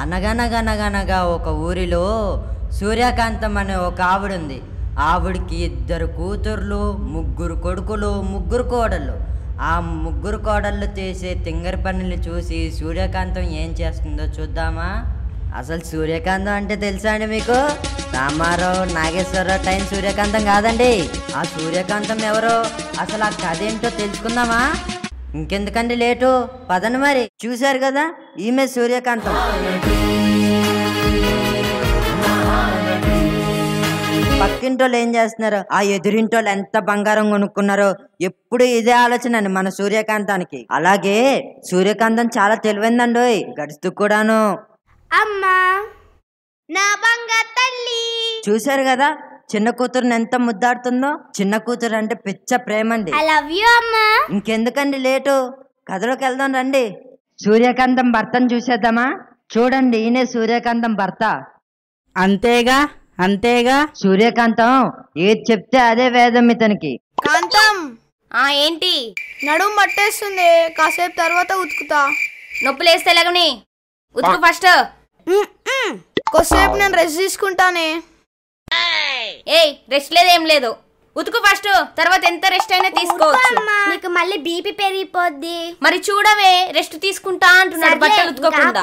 అనగనగనగనగా ఒక ఊరిలో సూర్యకాంతం అనే ఒక ఆవిడుంది. ఆవిడికి 2 కూతుర్లు, 3 కొడుకులు, 3 కోడళ్ళు. ఆ 3 కోడళ్ళు చేసే తింగరి పనులు చూసి సూర్యకాంతం ఏం చేస్తుందో చూద్దామా? అసలు సూర్యకాంతం అంటే తెలుసా అండి మీకు? రామారావు, నాగేశ్వరరావు టైం సూర్యకాంతం కాదండి. ఆ సూర్యకాంతం ఎవరో, అసలు ఆ కథ ఏంటో తెలుసుకుందామా? ఇంకెందుకండి లేటు, పదండి మరి. చూశారు కదా, ఈమె సూర్యకాంతం. పక్కింటోళ్ళు ఏం చేస్తున్నారు, ఆ ఎదురింటోళ్ళు ఎంత బంగారం కొనుక్కున్నారో, ఎప్పుడు ఇదే ఆలోచన అండి మన సూర్యకాంతానికి. అలాగే సూర్యకాంతం చాలా తెలివైందండి, గడుస్తూ కూడాను. అమ్మా నా బంగారు తల్లి. చూశారు కదా చిన్న కూతురుని ఎంత ముద్దాడుతుందో. చిన్న కూతురు అంటే పిచ్చ ప్రేమండి. ఐ లవ్ యూ అమ్మా. ఇంకెందుకండి లేటు, కథలోకి వెళ్దాం రండి. సూర్యకాంతం భర్తను చూసేద్దామా? చూడండి, ఈయనే సూర్యకాంతం భర్త. అంతేగా అంతేగా. సూర్యకాంతం ఏది చెప్తే అదే వేదం ఇతనికి. కాంతం, ఏంటి? నడుము పట్టేస్తుంది, కాసేపు తర్వాత ఉతుకుతా. నొప్పులేస్తే లేకని ఉతుకు ఫస్ట్. కొద్దిసేపు నేను రెస్ట్ తీసుకుంటానే. ఏయ్, రెస్ట్ లేదేం లేదు, ఉతుకు ఫస్ట్, తర్వాత ఎంత రెస్ట్ అయినా తీసుకోవచ్చు. నీకు మళ్ళీ బీపీ పెరిగిపోద్ది. మరి చూడవే, రెస్ట్ తీసుకుంటా అంటున్నాడు బట్టలు ఉతుకోకుండా.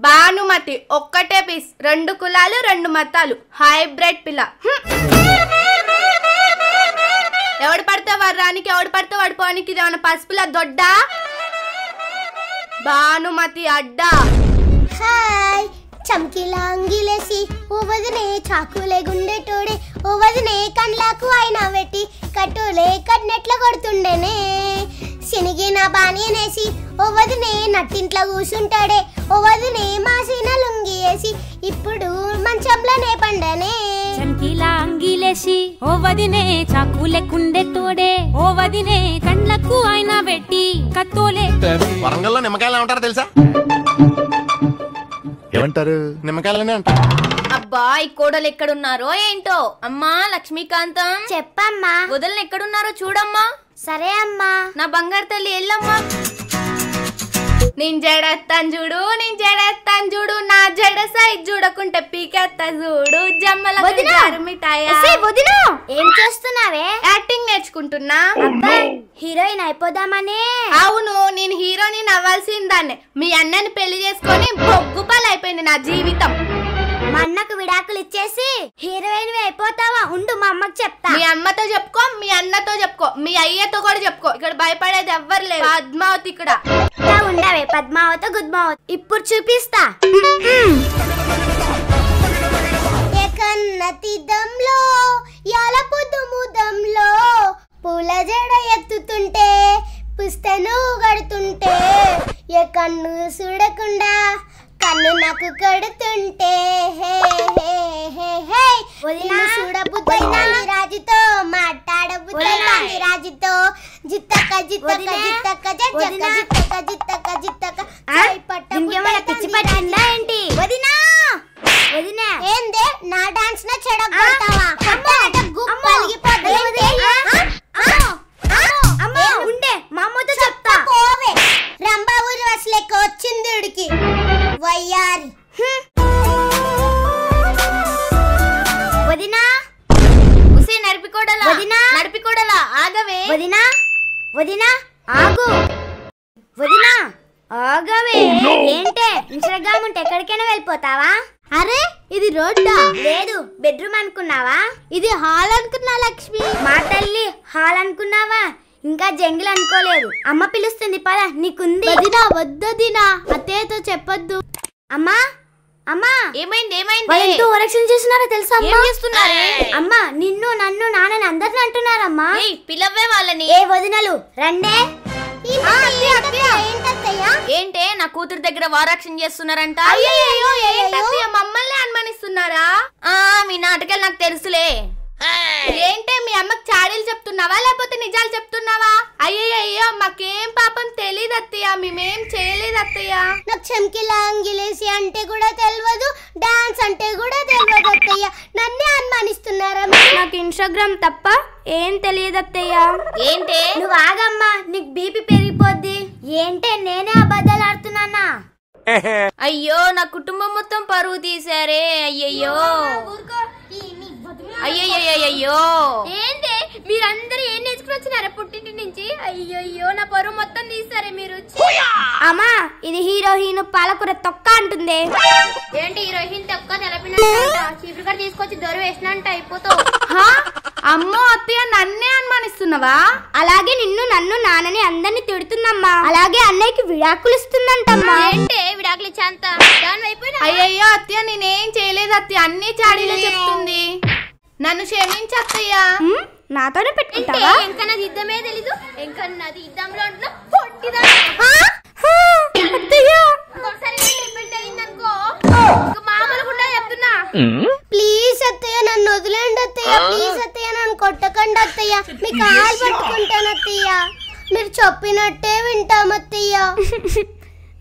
భానుమతి ఒక్కటే పీస్, 2 కులాలు 2 మతాలు, హైబ్రిడ్ పిల్ల. ఎవడు పడితే వాడు రానికి, ఎవడు పడితే వాడు పోనికి. ఇదేమన్నా పసుపుల దొడ్డ? భానుమతి అడ్డా. హాయ్ చమ్కిలా అంగిలేసి ఓ వదినే చాకులే గుండెటోడే, ఓ వదినే కండ్లకు అయినా పెట్టి కట్టులే కన్నెట్ల కొడుతుండేనే. శనిగిన బాణీనేసి ఓ వదినే నట్టింట్లో కూసుంటాడే, ఓ వదినే మాసిన లుంగి వేసి ఇప్పుడు మంచంలోనే పండనే. చమ్కిలా అంగిలేసి ఓ వదినే చాకులే కుండెటోడే, ఓ వదినే కండ్లకు అయినా పెట్టి కత్తోలే. వరంగల్లో నిమ్మకాయలు ఏమంటారు తెలుసా? ఏమంటారు? నిమ్మకాయలనే అంటారు. అబ్బా, ఈ కోడలు ఎక్కడున్నారో ఏంటో. అమ్మా లక్ష్మీకాంతం, చెప్పమ్మా. వదిలిన ఎక్కడున్నారో చూడమ్మా. సరే అమ్మా. నా బంగారు తల్లి ఎల్లమ్మా. నేను జడేస్తాను చూడు, నేను జడేస్తాను చూడు, నా జడ సైజ్ చూడకుంటే పీకేస్తా చూడు. జమ్మల ఏం చేస్తున్నావే? యాక్టింగ్ నేర్చుకుంటున్నా. హీరోయిన్ అయిపోదామనే? అవును, నేను హీరోని అవ్వాల్సిందాన్ని. మీ అన్నని పెళ్లి చేసుకొని బొగ్గుపాలు అయిపోయింది నా జీవితం. మా అన్నకు విడాకులు ఇచ్చేసి హీరోయిన్ అయిపోతావా? ఉండు, మా అమ్మకి చెప్తా. మీ అమ్మతో చెప్పుకో, మీ అన్నతో చెప్పుకో, మీ అయ్యతో కూడా చెప్పుకో. ఇక్కడ భయపడేది ఎవ్వరు లేదు. పద్మావతి ఇక్కడ ఉండవే, పద్మావతి గుద్మావతి. ఇప్పుడు చూపిస్తా. కన్నతిదంలో యాలపుద్దు ముదంలో పూల జడ ఎత్తుతుంటే పుస్తను కడుతుంటే, ఏ కన్ను చూడకుండా కన్ను నాకు కడుతుంటే, హే హే హే హే చూడబుద్ధి రాజుతో మాట్లాడబుద్ధి రాజుతో. జిత్తక జిత్తక జిత్తక జిత్తక జిత్తక జిత్తక జిత్తక పిచ్చి పట్టిందా ఏంటి? వదినా వదినా ఏందే నా డాన్స్ న చెడగొడతావా? ఉండే మా అమ్మతో చెప్తా. పోవే, రంభా ఊర్వశి లెక్క వచ్చింది ఉడికి వయ్యారి. వదినా, ఉసి నడిపికోడలా, వదినా, నడిపికోడలా ఆగవే. వదినా వదినా ఆగు, వదినా ఆగవే. ఏంటే ఇన్స్టాగ్రామ్ ఉంటే ఎక్కడికైనా వెళ్ళిపోతావా? అరే ఇది రోడ్డా? లేదు, బెడ్రూమ్ అనుకున్నావా? ఇది హాల్ అనుకున్నా లక్ష్మి. మా తల్లి, హాల్ అనుకున్నావా? ఇంకా జంగిల్ అనుకోలేదు. అమ్మ పిలుస్తుంది, పద. నీకుంది. వదినా వద్దొదినా, అత్తయ్యతో చెప్పొద్దు. అమ్మా అమ్మా, ఏమైంది ఏమైంది? వాళ్ళెంతో ఓరక్షణ చేస్తున్నారో తెలుసా? ఏం చేస్తున్నారే? అమ్మా, నిన్ను నన్ను నాన్నని అందరిని అంటున్నారమ్మా. పిలవ్వే వాళ్ళని. ఏ వదినలు రండే. ఏంటే నా కూతురు దగ్గర వారాక్షణ చేస్తున్నారంట? మమ్మల్ని అనుమానిస్తున్నారా? మీ నాటకాలు నాకు తెలుసులే. ఏంటే మీ అమ్మకి చాడీలు చెప్తున్నావా లేకపోతే నిజాలు చెప్తున్నావా? అయ్యయ్యో, మాకేం పాపం తెలీదు అత్తయ్య, మేమేం చేయలేదు అత్తయ్య. నాకు చమ్కిలా అంగిలేసి అంటే కూడా తెలియదు, డాన్స్ అంటే కూడా తెలియదు అత్తయ్య. నన్నే అనుమానిస్తున్నారా? నాకు ఇన్స్టాగ్రామ్ తప్ప ఏం తెలియదు అత్తయ్య. ఏంటే? నువ్వు ఆగమ్మా, నీకు బీపీ పెరిగి అయ్యో నా కుటుంబం మొత్తం పరువు తీసారే. అయ్యయ్యో అయ్యయ్యో ఏంటి మీరందరూ ఏం నేర్చుకుని వచ్చినారా పుట్టింటి నుంచి? అయ్యయ్యో నా పరువు మొత్తం తీసారే మీరు. అమ్మా ఇది హీరోయిన్ పాలకూర తొక్క అంటుంది. ఏంటి హీరోయిన్ తొక్క తెలపినట్ట చీపురు కట్ట తీసుకొచ్చి దొర వేసినంట అయిపోతావు. అమ్మో అత్తయ్య నన్నే అనుమానిస్తున్నావా? అలాగే నన్ను నాన్నని అందరిని తిడుతుందమ్మా. అలాగే అన్నయ్యకి విడాకులు ఇస్తుందంటమ్మా. ఏంటి విడాకులు ఇచ్చేంత దాని అయిపోయినా? అయ్యయ్యో అత్తయ్య నేనేం చేయలేదు అత్తయ్య, అన్ని చాడీలే చెప్తుంది. నన్ను క్షమించు అత్తయ్య. నాతోనే పెట్టుకుంటావా? ఇంకా నాది యుద్ధమే తెలీదు. ఇంకా నాది యుద్ధంలో ఉంటున్నా మామూలుగా చెప్తున్నా. ప్లీజ్ అత్తయ్య నన్ను వదిలేండి అత్తయ్య. ప్లీజ్ అత్తయ్య నన్ను కొట్టకండి అత్తయ్య. మీ కాలు పట్టుకుంటాను అత్తయ్య. మీరు చెప్పినట్టే వింటామత్తయ్య.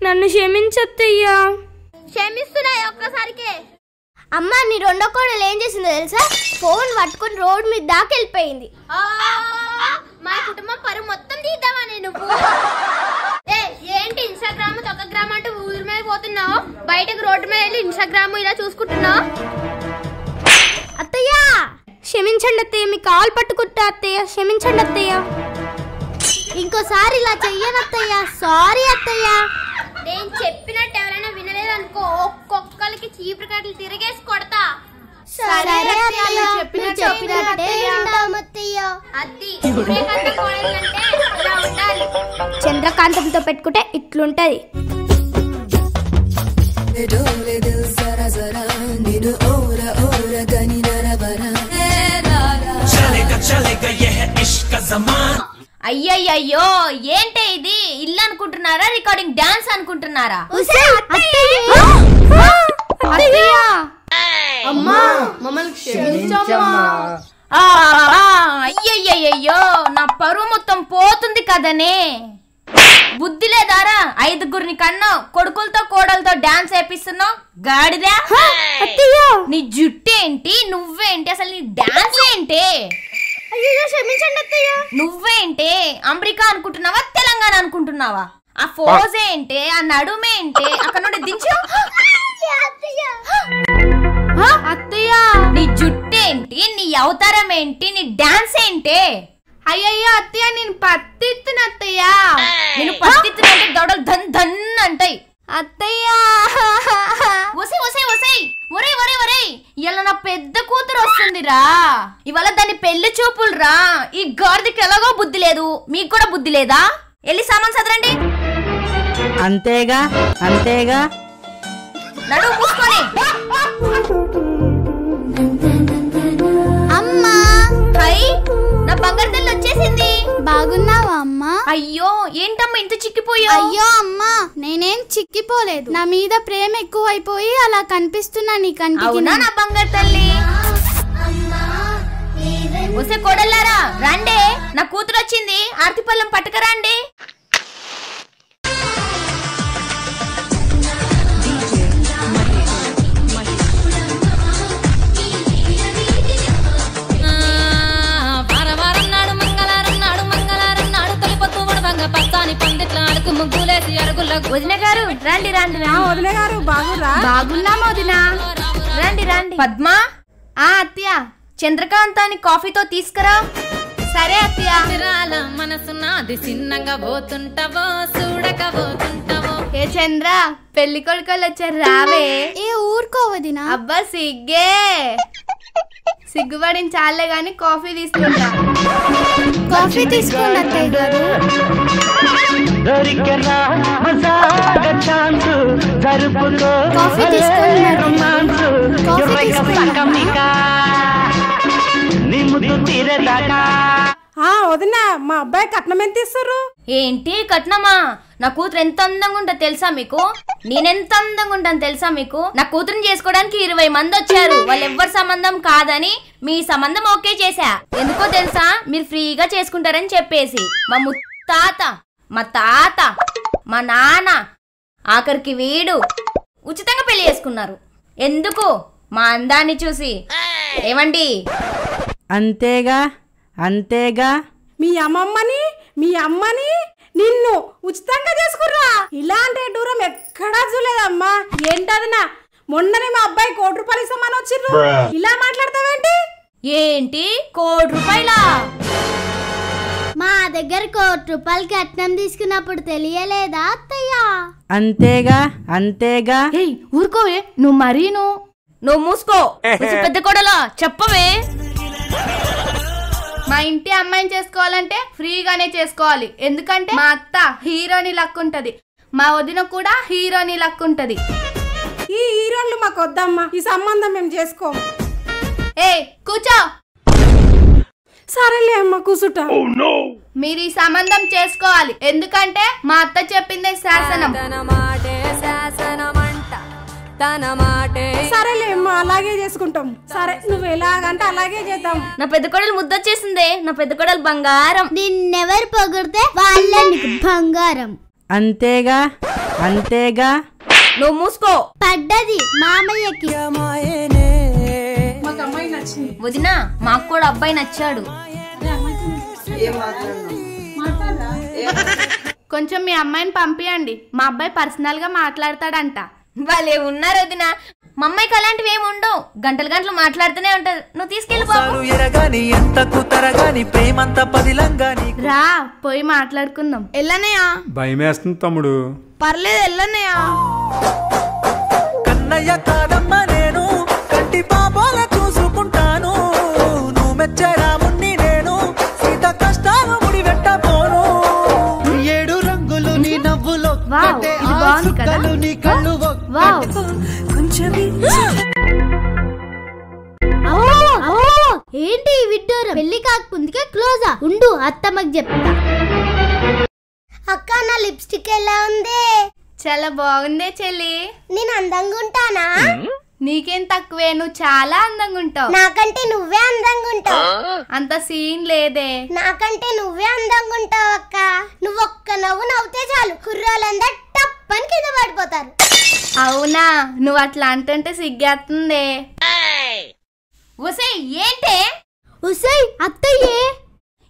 నన్ను క్షమించత్తయ్య. క్షమిస్తున్నా ఒక్కసారికే. అమ్మ నీ రెండో కోడలు ఏం చేసిందో తెలుసా? ఫోన్ పట్టుకుని రోడ్ మీద దాకా వెళ్ళిపోయింది. మా కుటుంబం పరువు మొత్తం తీద్దామా నేను? ఏంటి ఇన్స్టాగ్రామ్ తొక్కగ్రామ్ అంటూ ఊరి మీద పోతున్నావు? బయటకు రోడ్డు మీద వెళ్ళి ఇన్స్టాగ్రామ్ ఇలా చూసుకుంటున్నావు. అత్తయ్య క్షమించండి అత్తయ్య. మీ కాలు పట్టుకుంటా అత్తయ్య. క్షమించండి అత్తయ్య. ఇంకోసారి ఇలా చెయ్యను అత్తయ్య. సారీ అత్తయ్య. నేను చెప్పినట్టు ఎవరైనా వినలేదనుకో ఒక్కొక్కరికి చీపురు కట్టలు తిరిగేసి కొడతా. సరే అత్తయ్య. చెప్పినట్టే వింటామత్తయ్య. అది సూర్యకాంత కోడలంటే ఇలా ఉండాలి. చంద్రకాంతంతో పెట్టుకుంటే ఇట్లుంటది. అయ్యయ్యో ఏంటే ఇది? ఇల్లు అనుకుంటున్నారా? రికార్డింగ్ డాన్స్ అనుకుంటున్నారా? అయ్యయ్యో నా పరువు మొత్తం పోతుంది కదనే. బుద్ధి లేదారా? 5గురిని కన్నా కొడుకులతో కోడలతో డాన్స్ వేపిస్తున్నావు గాడిదా. నీ జుట్టేంటి? నువ్వేంటి? అసలు నీ డాన్స్ ఏంటి? క్షమించండి అత్తయ్య. నువ్వేంటే అమెరికా అనుకుంటున్నావా తెలంగాణ అనుకుంటున్నావా? ఆ ఫోజ్ ఏంటే? ఆ నడుమేంటే? అక్కడ నుండి దించు. అత్తయ్య నీ జుట్టేంటి? నీ అవతారం ఏంటి? నీ డాన్స్ ఏంటి? అయ్యయ్యో అత్తయ్య నేను పత్తిత్తున అత్తయ్య. నేను పత్తిత్తునంటే దొడలు ధన్ ధన్ అంటాయి అత్తయ్య. ఒసే ఒసే ఒసే ఒరే ఒరే ఒరే ఇలా నా పెద్ద కూతురు వస్తుందిరా. ఇవాళ దాని పెళ్లి చూపులు రా. ఈ గాడిదకి ఎలాగో బుద్ధి లేదు, మీకు కూడా బుద్ధి లేదా? వెళ్ళి సామాన్ సదరండి. అంతేగా అంతేగా నడుము మూసుకొని. అమ్మా హై నా బంగారు తల్లి వచ్చేసింది. బాగున్నావా అమ్మా? అయ్యో ఏంటమ్మా ఇంత చిక్కిపోయావు? అయ్యో అమ్మా నేనేం చిక్కిపోలేదు. నా మీద ప్రేమ ఎక్కువైపోయి అలా కనిపిస్తున్నా నీ కంటికి. అవునా నా బంగారు తల్లి? వసే కోడల్లారా రండే, నా కూతురు వచ్చింది. ఆర్తి పళ్ళం పట్టుకరండి. వదిన గారు రండి రండి. వదిన గారు బాగురా? బాగున్నామా వదినా? రండి రండి. పద్మా ఆ అత్తయ్య చంద్రకాంతాన్ని కాఫీతో తీసుకురా. సరే అత్తయ్య. మనసున్నది చిన్నగా పోతుంటావో చూడకపోతుంటావో. ఏ చంద్ర పెళ్లి కొడుకోళ్ళు వచ్చారు రావే. ఏ ఊరుకోవదినా? అబ్బా సిగ్గే. సిగ్గుపడిన చాలే గాని కాఫీ తీసుకుంటా. కాఫీ తీసుకోండి అత్తయ్య గారు. కాఫీ తీసుకోండి. కాఫీ తీసుకోండి. వదిన మా అబ్బాయి కట్నం ఎంత ఇస్తారు? ఏంటి కట్నమా? నా కూతురు ఎంత అందంగా ఉంటుందో తెలుసా మీకు? నేనెంత అందంగా ఉంటాను తెలుసా మీకు? నా కూతురుని చేసుకోవడానికి 20 మంది వచ్చారు. వాళ్ళు ఎవ్వరి సంబంధం కాదని మీ సంబంధం ఓకే చేశా. ఎందుకో తెలుసా? మీరు ఫ్రీగా చేసుకుంటారని చెప్పేసి. మా ముత్తాత, మా తాత, మా నాన్న, ఆఖరికి వీడు ఉచితంగా పెళ్లి చేసుకున్నారు. ఎందుకు? మా అందాన్ని చూసి. ఏమండి? అంతేగా అంతేగా. మీ అమ్మని నిన్ను ఉచితంగా చేసుకుర్రా. ఇలాంటి దూరం ఎక్కడా చూడలేదు మొన్ననే మా అబ్బాయి 1 కోటి రూపాయలు ఇస్తామని వచ్చిర్రు. ఇలా మాట్లాడతావేంటి? ఏంటి 1 కోటి రూపాయలా? మా దగ్గర 1 కోటి రూపాయలు కట్నం తీసుకున్నప్పుడు తెలియలేదా అత్తయ్య? అంతేగా అంతేగా. ఏయ్ ఊరుకోవే, నువ్వు మరీను. నువ్వు మూసుకో. పెద్ద కోడలా చెప్పవే. మా ఇంటి అమ్మాయిని చేసుకోవాలంటే ఫ్రీగానే చేసుకోవాలి. ఎందుకంటే మా అత్త హీరోని లక్కుంటది, మా వదిన కూడా హీరోని లక్కుంటది. ఈ హీరోలు మాకు వద్దమ్మా, ఈ సంబంధం మేము చేసుకోము. ఏయ్ కూర్చో. సరేలే అమ్మ కూసుట. మీరు ఈ సంబంధం చేసుకోవాలి, ఎందుకంటే మా అత్త చెప్పిందే శాసనం. సరేలే అమ్మ, అలాగే చేసుకుంటాం. సరే నువ్వు ఎలాగంటే అలాగే చేద్దాం. నా పెద్ద కోడలు ముద్దొచ్చేసిందే. నా పెద్ద కోడలు బంగారం. నిన్నెవరు పొగిడితే వాళ్ళే నీకు బంగారం. అంతేగా అంతేగా. నువ్వు మూసుకో. పడ్డది మామయ్యకి. మాకు అమ్మాయి నచ్చింది. వదిన మాకు కూడా అబ్బాయి నచ్చాడు. కొంచెం మీ అమ్మాయిని పంపియండి, మా అబ్బాయి పర్సనల్ గా మాట్లాడతాడంట. వాళ్ళే ఉన్నారు వదిన. మా అమ్మాయికి అలాంటివి ఏమి ఉండవు, గంటలు గంటలు మాట్లాడుతూనే ఉంటారు. నువ్వు తీసుకెళ్ళి రా పోయి మాట్లాడుకుందాం. ఎల్లనయ్యా. భయమేస్తుంది తమ్ముడు. పర్లేదు ఎల్లనయ్యా. కన్నయ్య కాదమ్మ నేను కంటి పాపాల చూసుకుంటాను. నువ్వు మెచ్చే రాముణ్ణి నేను సీత కష్టాలు ముడి పెట్టబోను. 7 రంగులు నీ నవ్వులో నీ కళ్ళు ఏంటి విడ్డూరం? పెళ్లి కాకముందుకే క్లోజా? ఉండు అత్తమ్మకి చెప్తా. అక్క నా లిప్స్టిక్ ఎలా ఉంది? చాలా బాగుందే చెల్లి. నేను అందంగా ఉంటానా? నీకేం తక్కువే, నువ్వు చాలా అందంగా ఉంటావు. నాకంటే నువ్వే అందంగా ఉంటావు. అంత సీన్ లేదే. నాకంటే నువ్వే అందంగా ఉంటావు అక్క. నువ్వు ఒక్క నవ్వు నవ్వుతే చాలు కుర్రాళ్ళందరూ టప్పని కింద పడిపోతారు. అవునా? నువ్వు అట్లా అంటుంటే సిగ్గేస్తుందే. ఒసేయ్ ఏంటే? ఉసేయ్ అత్తయ్యే.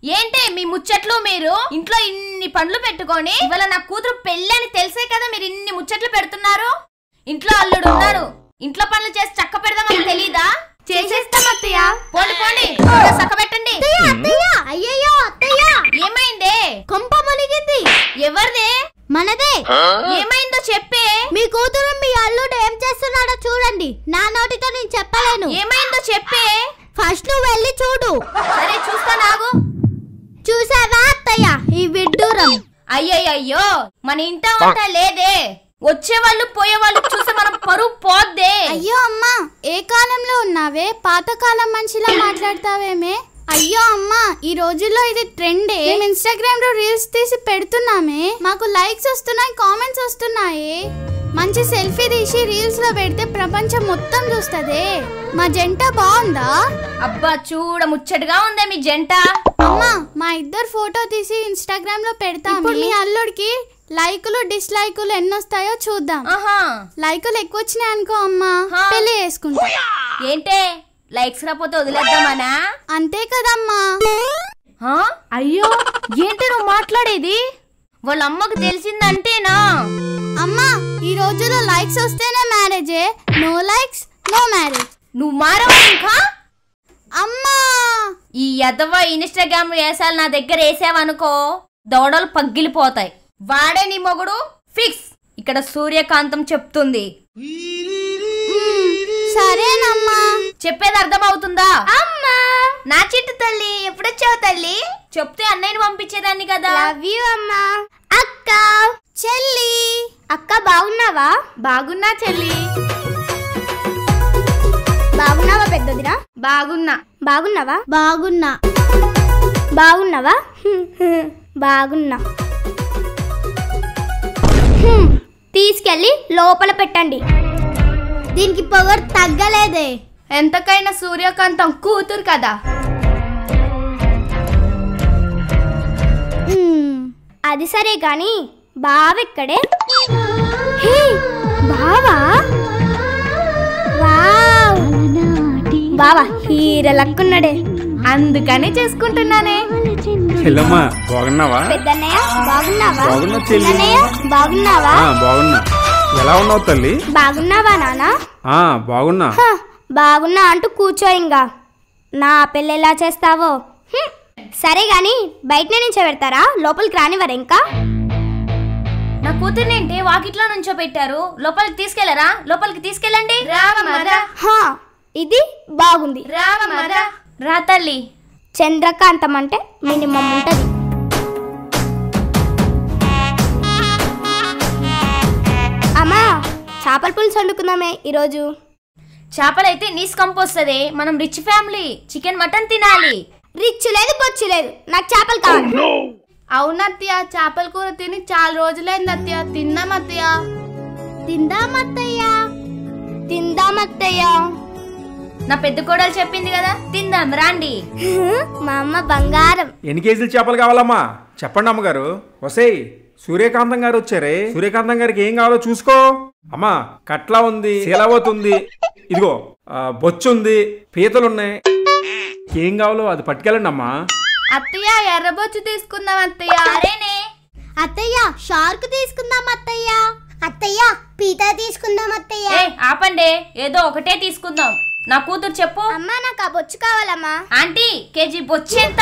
ఏంటే మీ ముచ్చట్లు? మీరు ఇంట్లో ఇన్ని పనులు పెట్టుకొని ఇవాళ నా కూతురు పెళ్ళి అని తెలిసే కదా మీరు ఇన్ని ముచ్చట్లు పెడుతున్నారు. ఇంట్లో అల్లుడు ఉన్నారు, ఇంట్లో పనులు చేసి చక్క పెడదామని తెలీదా? చేసేస్తాం అత్తయ్య. పోండి పోండి, చక్క పెట్టండి. అయ్యయ్యో అత్తయ్య, ఏమైందే? కొంప మునిగింది. ఎవరిదే? మనదే. ఏమైందో చెప్పే. మీ కూతురు మీ అల్లుడు ఏం చేస్తున్నాడో చూడండి. నా నోటితో నేను చెప్పలేను. ఏమైందో చెప్పే. ఫస్ట్ నువ్వు వెళ్ళి చూడు. సరే చూస్తా నాగు. చూసావా అత్తయ్య ఈ విడ్డూరం? అయ్యయ్యో మన ఇంట వంట లేదే. వచ్చేవాళ్ళు పోయేవాళ్ళు చూసి మనం పరువు పోద్దే. అయ్యో అమ్మా, ఏ కాలంలో ఉన్నావే? పాతకాలం మనిషిలా మాట్లాడతావేమే? అయ్యో అమ్మా, ఈ రోజుల్లో ఇది ట్రెండే. మేము ఇన్స్టాగ్రామ్ లో రీల్స్ తీసి పెడుతున్నామే, మాకు లైక్స్ వస్తున్నాయి, కామెంట్స్ వస్తున్నాయి. మంచి సెల్ఫీ తీసి రీల్స్ లో పెడితే ప్రపంచం మొత్తం చూస్తదే. మా జంట బాగుందా? అబ్బా చూడ ముచ్చటగా ఉందే మీ జంట. అమ్మా, మా ఇద్దరు ఫోటో తీసి ఇన్స్టాగ్రామ్ లో పెడతాం. ఇప్పుడు మీ అల్లుడికి లైకులు డిస్లైకులు ఎన్నొస్తాయో చూద్దాం. లైకులు ఎక్కువ వచ్చినాయి అనుకో అమ్మా, పెళ్లి చేసుకుంటా. ఏంటే లైక్స్ రాపోతే వదిలేద్దామనా? అంతే కదమ్మా. అయ్యో ఏంటి నువ్వు మాట్లాడేది? వాళ్ళ అమ్మకు తెలిసిందంటేనా? అమ్మా, ఈ రోజులో లైక్స్ వస్తేనే మ్యారేజే, నో లైక్స్ నో మ్యారేజ్. నువ్వు మారవా ఇంకా? అమ్మా, ఈ యదవ ఇన్స్టాగ్రామ్ వేసాలు నా దగ్గర వేసావనుకో దవడలు పగిలిపోతాయి. వాడే నీ మొగుడు ఫిక్స్. ఇక్కడ సూర్యకాంతం చెప్తుంది. సరేనమ్మా. చెప్పేది అర్థమవుతుందా? అమ్మా, నా చిట్టు తల్లి ఎప్పుడొచ్చావు తల్లి? చెప్తే అన్నయ్యని పంపించేదాన్ని కదా. లవ్ యూ అమ్మా. అక్క, చెల్లి. అక్క బాగున్నావా? బాగున్నా చెల్లి. బాగున్నావా పెద్దదిరా? బాగున్నా. బాగున్నావా? బాగున్నా. బాగున్నావా? బాగున్నా. తీసుకెళ్ళి లోపల పెట్టండి. దీనికి పొగరు తగ్గలేదే. ఎంతకైనా సూర్యకాంతం కూతురు కదా. అది సరే గాని బావెక్కడే? బావా? బావా హీర లక్కున్నాడే, అందుకనే చేసుకుంటున్నానే. చెల్లమ్మా బాగున్నావా? పెద్దన్నయ్య బాగున్నావా? బాగున్నా చెల్లి. అన్నయ్య బాగున్నావా? బాగున్నా. ఎలా ఉన్నావు తల్లి? బాగున్నావా నాన్న? బాగున్నా. బాగున్నా అంటూ కూర్చో ఇంకా. నా పెళ్ళి ఎలా చేస్తావో. సరే గాని బయటనే నించోబెడతారా, లోపలికి రానివ్వరా ఇంకా? నా కూతుర్నేంటి వాకిట్లో నుంచో పెట్టారు, లోపలికి తీసుకెళ్లరా? లోపలికి తీసుకెళ్ళండి. ఇది బాగుంది. రా తల్లి. చంద్రకాంతం అంటే మినిమం ఉంటది. అమ్మా చేపల పులుసు వండుకుందామే ఈరోజు. చేపలైతే నీసు కంపోస్తుంది. మనం రిచ్ ఫ్యామిలీ, చికెన్ మటన్ తినాలి. రిచ్ లేదు బొచ్చు లేదు, నాకు చేపలు కావాలి. అవునత్తయ్య, చేపల కూర తిని చాలా రోజులైంది అత్తయ్య. తిందాం అత్తయ్య. తిందామత్తయ్య. నా పెద్ద కోడలు చెప్పింది కదా, తిందాం రాండి. మా అమ్మ బంగారం. ఎన్ని కేజీలు చేపలు కావాలమ్మా? చెప్పండి అమ్మగారు. వసేయ్, సూర్యకాంతం గారు వచ్చారే, సూర్యకాంతం గారికి ఏం కావాలో చూసుకో. అమ్మా కట్లా ఉంది, శీలావతుంది, ఇదిగో బొచ్చుంది, పీతలున్నాయి, ఏం కావాలో అది పట్టుకెళ్ళండి అమ్మా. అత్తయ్య ఎర్రబొచ్చు తీసుకుందాం అత్తయ్య. అరేనే అత్తయ్య షార్క్ తీసుకుందాం అత్తయ్య. అత్తయ్య పీతా తీసుకుందాం అత్తయ్య. ఆపండి, ఏదో ఒకటే తీసుకుందాం. నా కూతురు చెప్పు. అమ్మా నాకు ఆ బొచ్చు కావాలమ్మా. ఆంటీ కేజీ బొచ్చు ఎంత?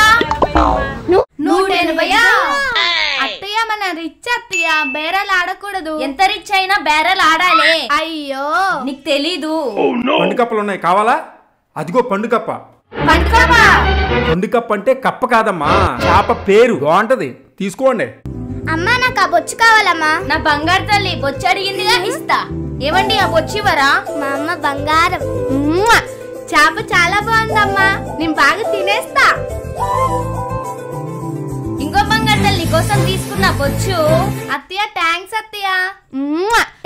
180. అత్తయ్య మన రిచ్ అత్తయ్య, బేరాలు ఆడకూడదు. ఎంత రిచ్ అయినా బేరాలు ఆడాలి. అయ్యో నీకు తెలీదు. పండు కప్పలు ఉన్నాయి కావాలా? అదిగో పండు కప్ప. పండు కప్ప అంటే కప్ప కాదమ్మా, చేప పేరు బాగుంటది, తీసుకోండి. అమ్మా నాకు ఆ బొచ్చు కావాలమ్మా. నా బంగారు తల్లి బొచ్చు అడిగిందిగా, ఇస్తా. ఏమండి ఆ బొచ్చు ఇవ్వరా? మా అమ్మ బంగారం. చేప చాలా బాగుందమ్మా, నేను బాగా తినేస్తా. ఇంకో బంగారు తల్లి కోసం తీసుకున్నా బొచ్చు. అత్తయ్య థ్యాంక్స్ అత్తయ్య.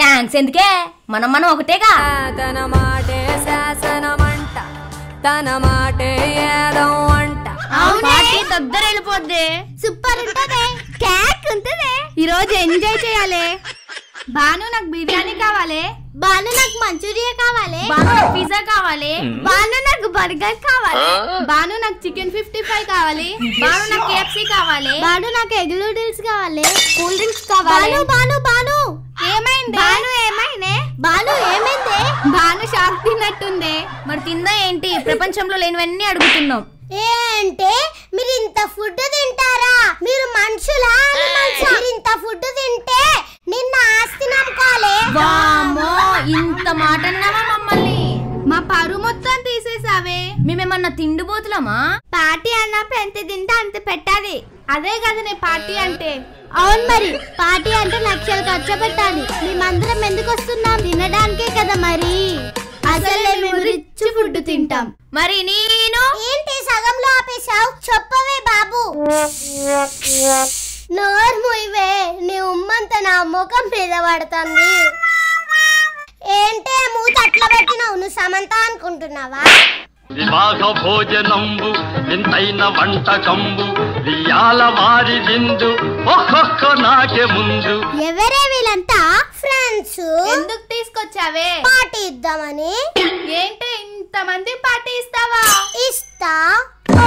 థ్యాంక్స్ ఎందుకే, మనం ఒకటేగా. తన మాటే శాసనమంట, తన మాటే ఏదో అంట. దగ్గర వెళ్ళిపోద్ది. సూపర్ ఉంటది, కేక్ ఉంటది. ఈ రోజు ఎంజాయ్ చేయాలి. బాను నాకు బిర్యానీ కావాలి. బాను నాకు మంచూరియా కావాలి. బాను నాకు పిజ్జా కావాలి. బాను నాకు బర్గర్ కావాలి. బాను నాకు చికెన్ 55 కావాలి. బాను నాకు KFC కావాలి. బాను నాకు ఎగ్ నూడిల్స్ కావాలి. కూల్ డ్రింక్స్ కావాలి. బాను బాను ఏమైంది? బాను ఏమైంది? బాను ఏమైంది? బాను షాక్ తిన్నట్టుంది. మరి తిందా ఏంటి? ప్రపంచంలో లేనివన్నీ అడుగుతున్నాం. ఏంటే మీరు ఇంత ఫుడ్ తింటారా? మీరు మనుషులా? మీరు ఇంత ఫుడ్ తింటే నిన్న ఆస్తి నమ్ముకోలే. వామ్మో, ఇంత మాట అన్నావా మమ్మల్ని? మా పరువు మొత్తం తీసేసావే. మేమేమన్నా తిండిపోతులమా? పార్టీ అన్నప్పుడు ఎంత తింటే అంత పెట్టాలి. అదే కదా నీ పార్టీ అంటే. అవును మరి, పార్టీ అంటే లక్షలు ఖర్చు పెట్టాలి. మేమందరం ఎందుకు వస్తున్నాం? తినడానికే కదా మరి. అసలే మేము రిచ్ ఫుడ్ తింటాం. మరి నేను ఏంటి సగంలో ఆపేశావు? చెప్పవే బాబు. నోరు మూయవే, నీ ఉమ్మంతా నా ముఖం మీద పడుతుంది. ఏంటే మూత అట్లా పెట్టినావు? నువ్వు సమంత అనుకుంటున్నావా? వివాహ భోజనంబు వింతైన వంటకంబు వియాల వారి విందు ఒక్కొక్క నాకే ముందు. ఎవరే వీళ్ళంతా? ఫ్రెండ్స్. ఎందుకు తీసుకొచ్చావే? పార్టీ ఇద్దామని. ఏంటి ఇంతమంది పార్టీ ఇస్తావా? ఇస్తా.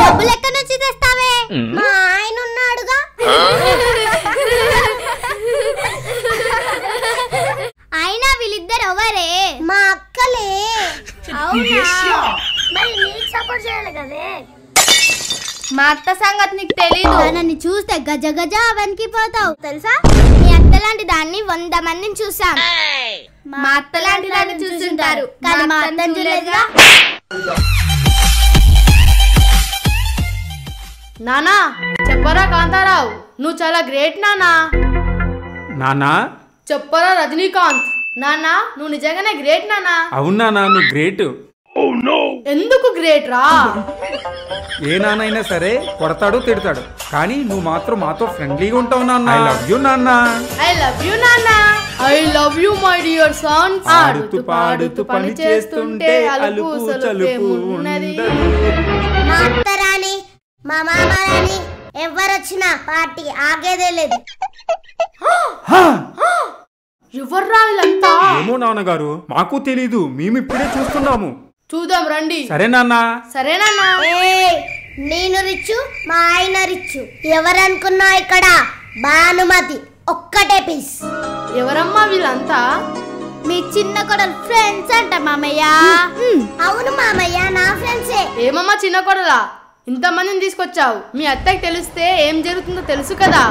డబ్బులు ఎక్కడి నుంచి తెస్తావే? మా ఆయన ఉన్నాడుగా. అయినా వీళ్ళిద్దరు ఎవరే? మా అక్కలే. సపోర్ట్ చేయాలి కదే. మా అత్త సంగతి నీకు తెలీదు. నన్ను చూస్తే గజ గజ వణికిపోతావు తెలుసా? మీ అత్త లాంటి దాన్ని 100 మందిని చూసాం. మా అత్త లాంటి దాన్ని చూస్తుంటారు, కానీ మా అత్తని చూడలేదుగా. నానా చెప్పరా కాంతారావు, నువ్వు చాలా గ్రేట్ నానా. నానా చెప్పరా రజనీకాంత్. నానా నువ్వు నిజంగానే గ్రేట్ నానా. అవునా, నువ్వు గ్రేట్. ఎందుకు గ్రేట్ రా? ఏ నాన్నైనా సరే కొడతాడు తిడతాడు, కానీ నువ్వు మాత్రం మాతో ఫ్రెండ్లీగా ఉంటావు నాన్న. ఐ లవ్ యూ నాన్న. ఐ లవ్ యూ నాన్న. I love you my dear Sons. ఆడుతూ పాడుతూ పని చేస్తుంటే అలుపు చలుపు ఉన్నది. మా అత్త రాని మా మామ రాని ఎవరొచ్చినా పార్టీ ఆగేదే లేదు. ఎవర్రా వీళ్ళంతా? ఏమో నాన్నగారు, మాకు తెలీదు, మేము ఇప్పుడే చూస్తున్నాము. చూద్దాం రండి. సరే నాన్న. సరే నాన్న. నేను రిచ్చు, మా ఆయన రిచ్చు. ఎవరనుకున్నా ఇక్కడ భానుమతి ఒక్కటే పీస్. ఎవరమ్మా వీళ్ళంతా? మీ చిన్న కొడలు ఫ్రెండ్స్ అంట మామయ్య. అవును మామయ్య, నా ఫ్రెండ్సే. ఏమమ్మా చిన్న కొడలా, ఇంతమందిని తీసుకొచ్చావు? మీ అత్తకి తెలిస్తే ఏం జరుగుతుందో తెలుసు కదా.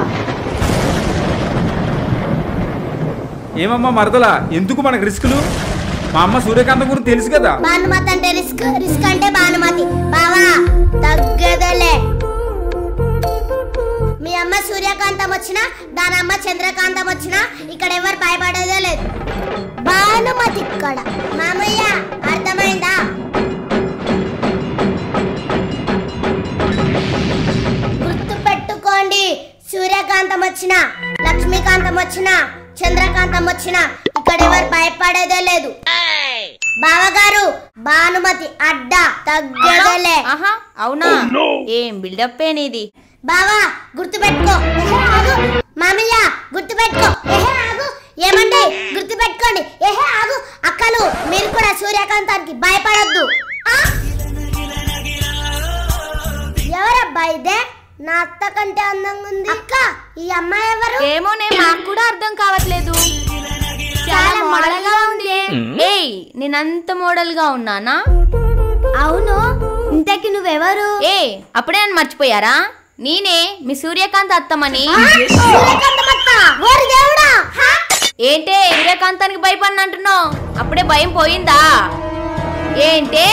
ఏమమ్మా మరదలా, ఎందుకు మనకు రిస్కులు? మా అమ్మ సూర్యకాంతం గురించి తెలుసు కదా. భానుమతి అంటే రిస్క్, రిస్క్ అంటే భానుమతి. బావా తగ్గదలే. మీ అమ్మ సూర్యకాంతం వచ్చినా, దాని అమ్మ చంద్రకాంతం వచ్చినా ఇక్కడ ఎవరు భయపడేదే లేదు. భానుమతి ఇక్కడ. మామయ్య అర్థమైందా? గుర్తు పెట్టుకోండి, సూర్యకాంతం వచ్చినా, లక్ష్మీకాంతం వచ్చినా, చంద్రకాంతం వచ్చినా ఇక్కడ ఎవరు భయపడేదే లేదు. బావగారు భానుమతి అడ్డ తగ్గదలే. అవునా? ఏం బిల్డప్ ఏనిది? బావా గుర్తు పెట్టుకో. మామయ్య గుర్తు పెట్టుకో. ఏమండి గుర్తు పెట్టుకోండి. ఆగు అక్కలు, మీరు కూడా సూర్యకాంతానికి భయపడొద్దు. ఎవరబ్బా ఇదే? నా అత్త కంటే అందంగా ఉంది. అక్క, ఈ అమ్మాయి ఎవరు? ఏమోనే, మాకు కూడా అర్థం కావట్లేదు. చాలా మోడల్ గా ఉంది. ఏయ్, నేనంత మోడల్ గా ఉన్నానా? అవును, ఇంతకి నువ్వెవరు? ఏ అప్పుడే నన్ను మర్చిపోయారా? నేనే మీ సూర్యకాంత్ అత్తమని. ఏంటే సూర్యకాంతానికి భయపడిన అంటున్నావు? అప్పుడే భయం పోయిందా? ఏంటే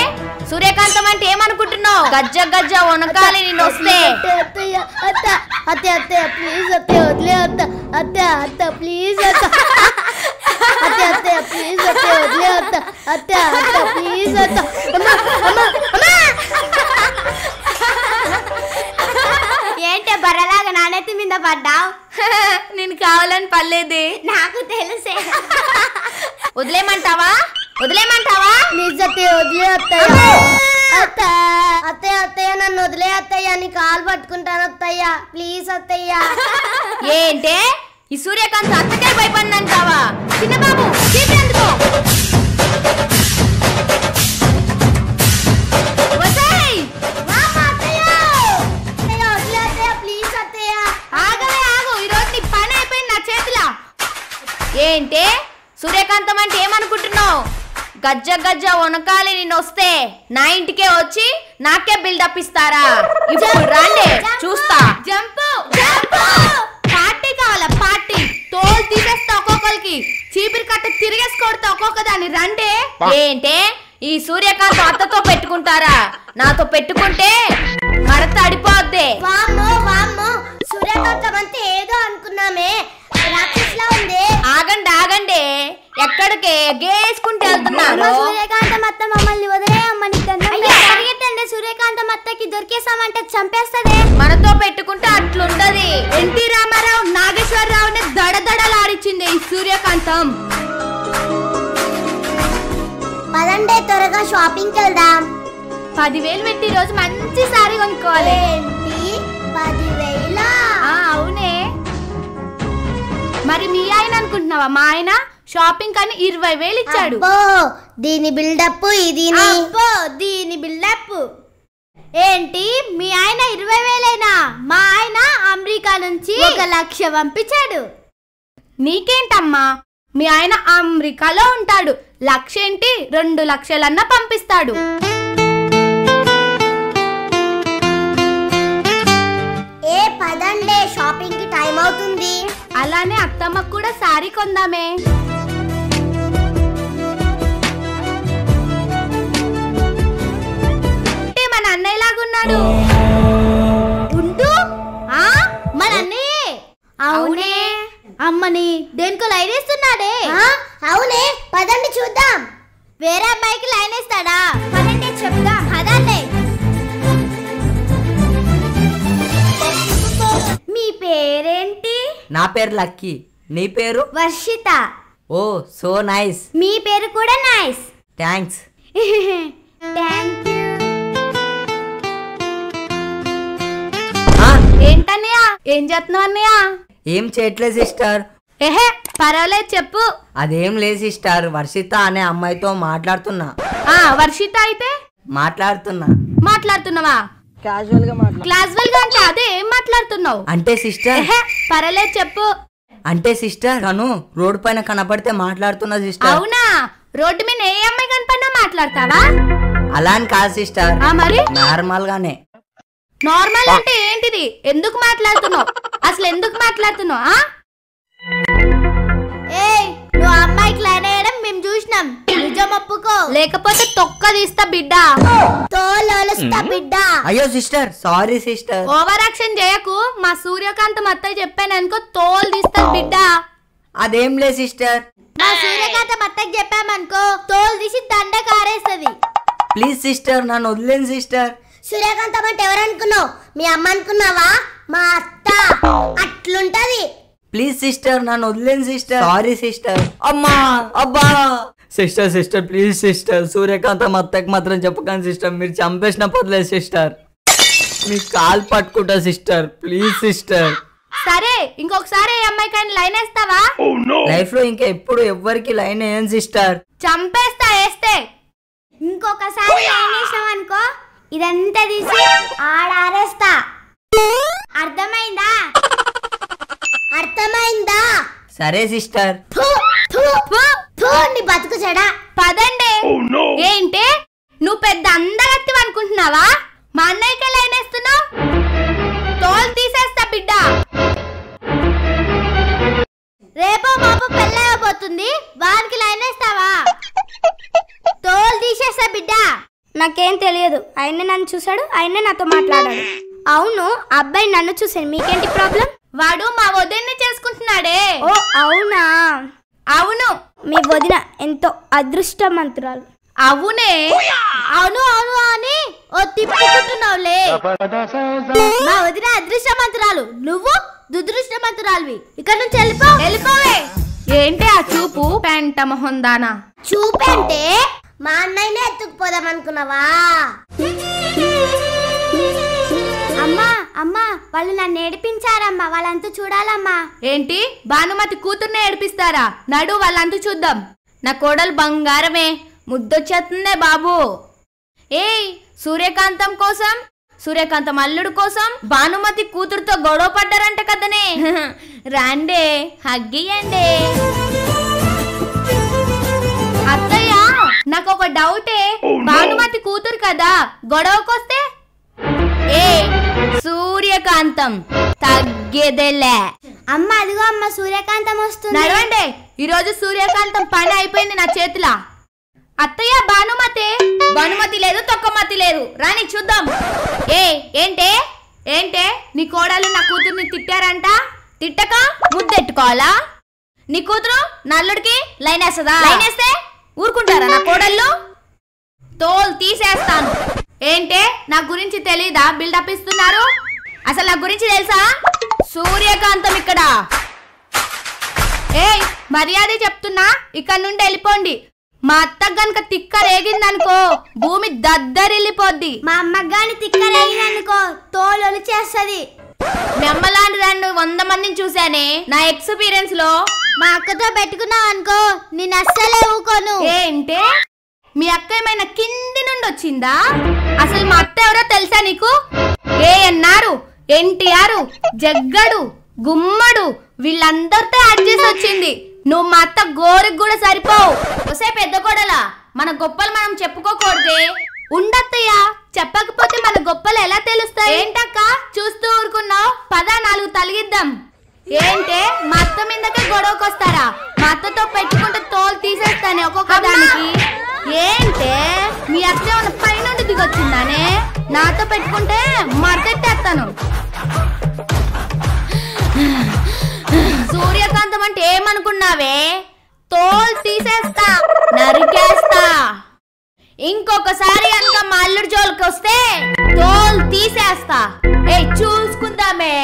సూర్యకాంతం అంటే ఏమనుకుంటున్నావు? గజ్జ గజ్జ వనకాలి నేను వస్తే. ప్లీజ్ అత్తే వదిలే అత్త. అత్త ప్లీజ్ అత్త. ప్లీజ్ అత్తే వదిలే అత్త. అత్త ప్లీజ్ అత్త. ఏంటే బర్రలాగా నానెత్తి మీద పడ్డావు? నేను కావాలని పర్లేదే. నాకు తెలుసే. వదిలేమంటావా? వదిలేమంటావా? నిజతే వదిలే అత్తయ్య. అత్తయ్య నన్ను వదిలే అత్తయ్య, నీ కాలు పట్టుకుంటాను అత్తయ్య. ప్లీజ్ అత్తయ్య. ఏంటే ఈ సూర్యకాంత్ అత్తకే భయపడినంటావా? చిన్నబాబు ఎందుకో ఏంటే సూర్యకాంతం అంటే ఏమనుకుంటున్నావు? గజ్జ గజ్జ వనకాలి నేను వస్తే నా ఇంటికే వచ్చి నాకే బిల్డప్ ఇస్తారా? ఇప్పుడు రండి చూస్తా. జంపు పార్టీ కావాలా? పార్టీ తోలు తీసేస్తా, ఒక్కొక్కరికి చీపిరి కట్ట తిరిగేసి కొడతా ఒక్కొక్క దాన్ని. రండి. ఏంటే ఈ సూర్యకాంత్ అత్తతో పెట్టుకుంటారా? నాతో పెట్టుకుంటే మడత అడిపోద్ది. సూర్యకాంతం అంటే ఏదో అనుకున్నామే, రాక్షసులా ఉంది. ఆగండి ఆగండి, ఎక్కడికి గేసుకుంటే వెళ్తున్నారు? సూర్యకాంతం అత్త మమ్మల్ని వదిలేయమ్మని పరిగెత్తండి. సూర్యకాంతం అత్తకి దొరికేసామంటే చంపేస్తదే. మనతో పెట్టుకుంటే అట్లుంటది. ఎన్టీ రామారావు నాగేశ్వరరావుని దడదడలాడిచ్చింది ఈ సూర్యకాంతం. పదండి త్వరగా షాపింగ్కి వెళ్దాం. 10,000 పెట్టి రోజు మంచి సారీ కొనుక్కోవాలి. 10,000? అవునే. మరి మీ ఆయన అనుకుంటున్నావా? మా ఆయన షాపింగ్ అని 20,000 ఇచ్చాడు. దీని బిల్డప్ ఇది. దీని బిల్డప్ ఏంటి? మీ ఆయన 20,000? మా ఆయన అమెరికా నుంచి 1,00,000 పంపించాడు. నీకేంటమ్మా, మీ ఆయన అమెరికాలో ఉంటాడు, 1,00,000 ఏంటి 2,00,000 పంపిస్తాడు. పదండి, షాపింగ్ కి టైం అవుతుంది. అలానే అత్తమ్మకు కూడా సారీ కొందామే. మన అన్నయ్యలాగున్నాడు. ఉంటూ మన అన్నయ్యే. అవునే. అమ్మని దేనికో లైన్ వేస్తున్నాడే. అవునే, పదండి చూద్దాం. వేరే అబ్బాయికి లైన్ వేస్తాడా? పదండి చెప్దాం. పదండి. మీ పేరేంటి? నా పేరు లక్కీ. నీ పేరు? వర్షిత. ఓ సో నైస్. మీ పేరు కూడా నైస్. థ్యాంక్స్. Thank you. ఏంటన్నయ్య, ఏం చేస్తున్నావు అన్నయ్య? ఏం చేయట్లేదు సిస్టర్. ఏహే పర్వాలేదు చెప్పు. అదేం లేదు సిస్టర్, వర్షిత అనే అమ్మాయితో మాట్లాడుతున్నా. వర్షిత అయితే మాట్లాడుతున్నావా? క్యాజువల్ గా క్లాజువల్ గా అంటే అదే ఏం మాట్లాడుతున్నావు అంటే సిస్టర్? పర్వాలేదు చెప్పు. అంటే సిస్టర్ తను రోడ్ పైన కనపడితే మాట్లాడుతున్నా సిస్టర్. అవునా? రోడ్డు మీద ఏ అమ్మాయి కనపడినా మాట్లాడతావా? అలా అని కాదు సిస్టర్, మరి నార్మల్ గానే. నార్మల్ అంటే ఏంటిది? ఎందుకు మాట్లాడుతున్నావు? అసలు ఎందుకు మాట్లాడుతున్నావు? నువ్వు అమ్మాయికి లైన్ వేయడం మేము చూసినాం, నిజం ఒప్పుకో, లేకపోతే తొక్క తీస్తా బిడ్డ, తోలుస్తా బిడ్డ. అయ్యో sister, sorry sister. Over action చేయకు. మా సూర్యకాంతం అత్తయ్య చెప్పాను అనుకో, తోలు తీస్తా బిడ్డ. అదేం లే సిస్టర్. మా సూర్యకాంతం అత్తకి చెప్పామనుకో, తోలు తీసి దండ కారేస్తుంది. ప్లీజ్ సిస్టర్, నన్ను వదిలేను సిస్టర్. సూర్యకాంతం అంటే ఎవరనుకున్నావు? మీ అమ్మ అనుకున్నావా? మా అత్త అట్లుంటది. ప్లీజ్ సిస్టర్, నన్ను వదిలేను సిస్టర్. Sorry sister. అమ్మా అబ్బా. సిస్టర్ సిస్టర్ ప్లీజ్ సిస్టర్, సూర్యకాంతం అత్తకి మాత్రం చెప్పకండి సిస్టర్. మీరు చంపేసిన పర్లేదు సిస్టర్, మీ కాలు పట్టుకుంటా సిస్టర్. Please sister. సరే, ఇంకొకసారి ఏ అమ్మాయికైనా లైన్ వేస్తావా? లైఫ్ లో ఇంకా ఎప్పుడు ఎవ్వరికి లైన్ వేయను సిస్టర్. చంపేస్తా వేస్తే. ఇంకొకసారి లైన్ వేసాం అనుకో, ఇదంతా తీసి ఆడారేస్తా. అర్థమైందా? అర్థమైందా? సరే సిస్టర్. నీ బతుకు చెడా. పదండి. ఏంటి నువ్వు పెద్ద అందగత్తివి అనుకుంటున్నావా? మా అన్నయ్యకే లైన్ వేస్తున్నావు? తోలు తీసేస్తా బిడ్డ. రేపో మాపు పెళ్ళైపోతుంది, వానికి లైన్ వేస్తావా? తోలు తీసేస్తా బిడ్డ. నాకేం తెలియదు, ఆయనే నన్ను చూసాడు, ఆయనే నాతో మాట్లాడాడు. అవును, అబ్బాయి నన్ను చూసాడు, మీకేంటి ప్రాబ్లం? వాడు మా వదిన్ని చేసుకుంటున్నాడే. ఓ అవునా? అవును. మీ వదిన ఎంతో అదృష్టవంతురాలు. అవునే. అవును అవును అని ఓ తిప్పుకుంటున్నావులే. మా వదిన అదృష్టవంతురాలు, నువ్వు దుదృష్టవంతురాలువి. ఇక్కడ నుంచి వెళ్ళిపోవే. ఏంటి ఆ చూపు? పెంట మొహం దానా. చూపంటే మా అన్నయ్యనే ఎత్తుకుపోదాం అనుకున్నావా? అమ్మా అమ్మా, వాళ్ళు నన్ను ఏడిపించారమ్మా, వాళ్ళంతా చూడాలమ్మా. ఏంటి భానుమతి కూతుర్నే ఏడిపిస్తారా? నడు వాళ్ళంతా చూద్దాం. నా కోడలు బంగారమే, ముద్దొచ్చేస్తుందే బాబు. ఏయ్, సూర్యకాంతం కోసం, సూర్యకాంతం అల్లుడు కోసం భానుమతి కూతురుతో గొడవ పడ్డారంట కదనే. రాండే, హగ్గియండి. అత్తయ్య, నాకు ఒక డౌటే. భానుమతి కూతురు కదా, గొడవకొస్తే? ఏ సూర్యకాంతం తగ్గేదేలే. అమ్మ అదిగో అమ్మ, సూర్యకాంతం వస్తుంది. నడవండి, ఈరోజు సూర్యకాంతం పని అయిపోయింది నా చేతిలో. అత్తయ్య, భానుమతి లేదు, తొక్కమతి లేదు, రాని చూద్దాం. ఏంటే ఏంటే నీ కోడలు నా కూతుర్ని తిట్టారంట? తిట్టక ముద్దెట్టుకోవాలా? నీ కూతురు నల్లుడికి లైన్ వేస్తుందా? లైన్ వేస్తే ఊరుకుంటారా నా కోడళ్ళు? తోలు తీసేస్తాను. ఏంటే నా గురించి తెలీదా బిల్డప్ ఇస్తున్నారు? అసలు నా గురించి తెలుసా? సూర్యకాంతం ఇక్కడ. ఏయ్, మర్యాద చెప్తున్నా, ఇక్కడ నుండి వెళ్ళిపోండి. మా అత్త గనక తిక్క రేగిందనుకో, భూమి దద్దరిల్లిపోద్ది. మా అమ్మ గాని తిక్క రేగిందనుకో, తోలు చేస్తది. మీ అమ్మలాంటి 100 మందిని చూసానే నా ఎక్స్పీరియన్స్ లో. మా అక్కతో పెట్టుకున్నావు అనుకో, నేను అస్సలే ఊకోను. ఏంటే మీ అక్క ఏమైనా కింది నుండి వచ్చిందా? అసలు మా అత్త ఎవరో తెలుసా నీకు? ఏఎన్ఆర్, ఎన్టీఆర్, జగ్గడు, గుమ్మడు వీళ్ళందరితో యాడ్ చేసి వచ్చింది. నువ్వు మా అత్త గోరికి కూడా సరిపోవు. ఒసే పెద్ద కోడలా, మన గొప్పలు మనం చెప్పుకోకూడదే? ఉండత్తయ్య, చెప్పకపోతే మన గొప్పలు ఎలా తెలుస్తాయి? ఏంటక్క చూస్తూ ఊరుకున్నావు? పద 4 తలిగిద్దాం. ఏంటే మా అత్త మీదకే గొడవకొస్తారా? మా అత్తతో పెట్టుకుంటే తోలు తీసేస్తానే ఒక్కొక్క దానికి. ఏంటే మీ అత్త ఏమన్నా పైనుండి దిగొచ్చిందానే? నాతో పెట్టుకుంటే మరతెట్టేస్తాను. సూర్యకాంతం అంటే ఏమనుకున్నావే? తోలు తీసేస్తా, నరికేస్తా. ఇంకొకసారి కనుక మా అల్లుడి జోలికి వస్తే తోలు తీసేస్తా. చూసుకుందామే.